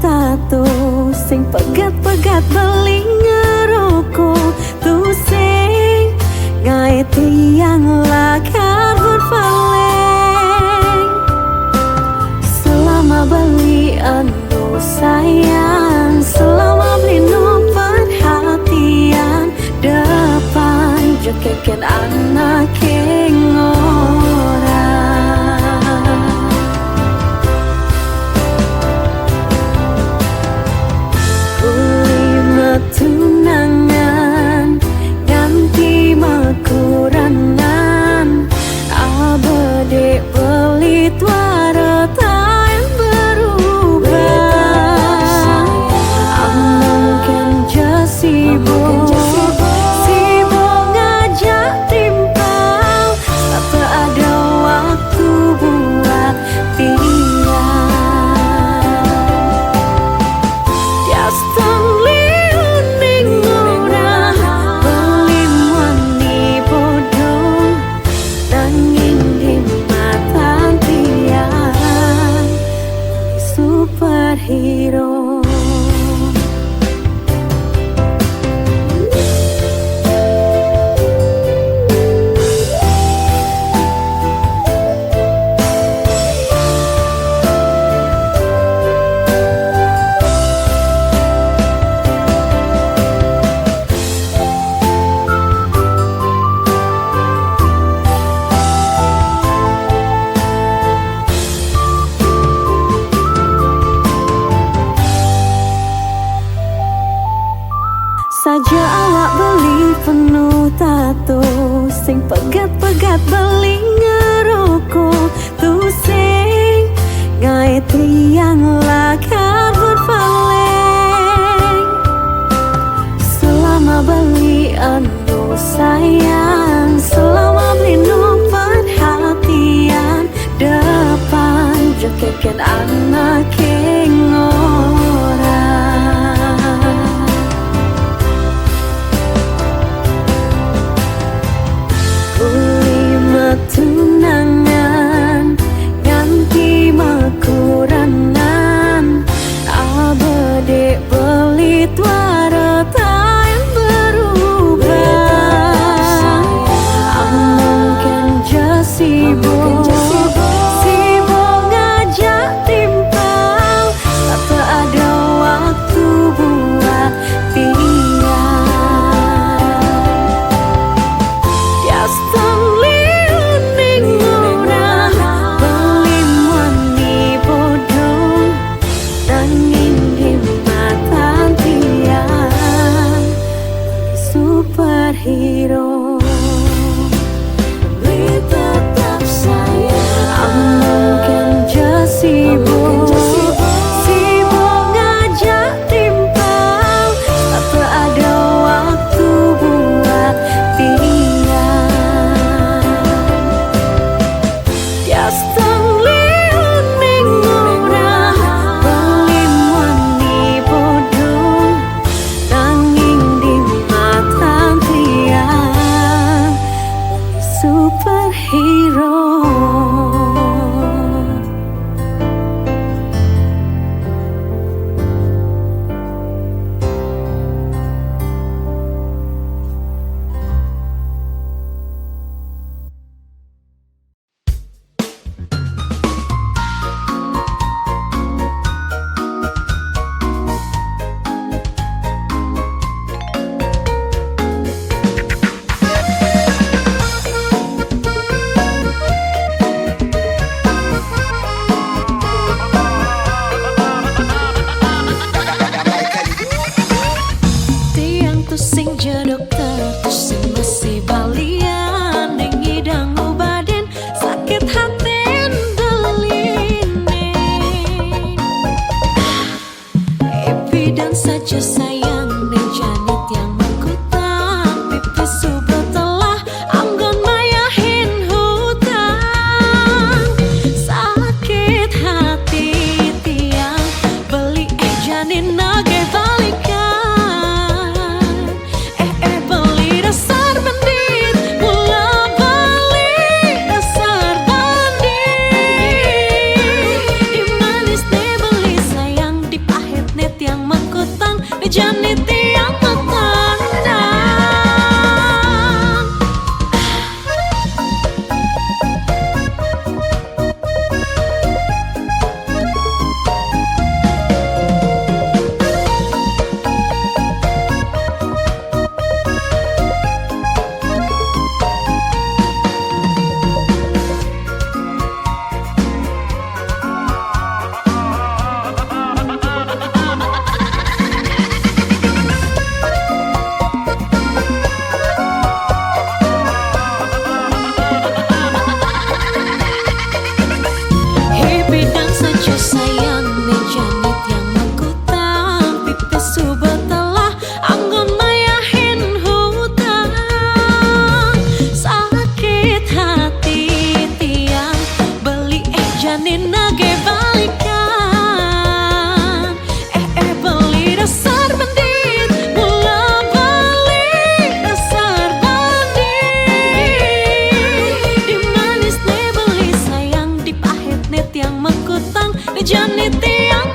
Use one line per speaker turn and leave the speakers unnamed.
tato sing pegat-pegat beli ngerokok tu sing gawe tiang lakar berpaling. Selama beli anu sayang, selama beli no perhatian, depan jekeken anak orang. Tunangan ganti makuranan, abade beli warata yang berubah. Mungkin sibuk ngajak timpal, tak ada waktu buat superhero. Saja awak beli penuh tato sing pegat-pegat beli ngerokok tu sing gawe tiang lakar berpaling. Selama beli anu sayang, selama beli no perhatian, depan jekeken anak orang. Tunangan ganti makuranan, abade beli warata yang berubah. Mungkin sibuk ngajak timpal, tak ada waktu buat superhero. Beli tetap sayang, mungkin sibuk ngajak timpal, tak ada waktu buat superhero. Saja sayang ning janit yang mengkutang pipis subuh telah anggon mayahin hutang. Sakit hati tiang beli janin nage balikan. Beli dasar bandit, mula beli dasar bandit. Di manis deh beli sayang, di pahit kutang di janiti yang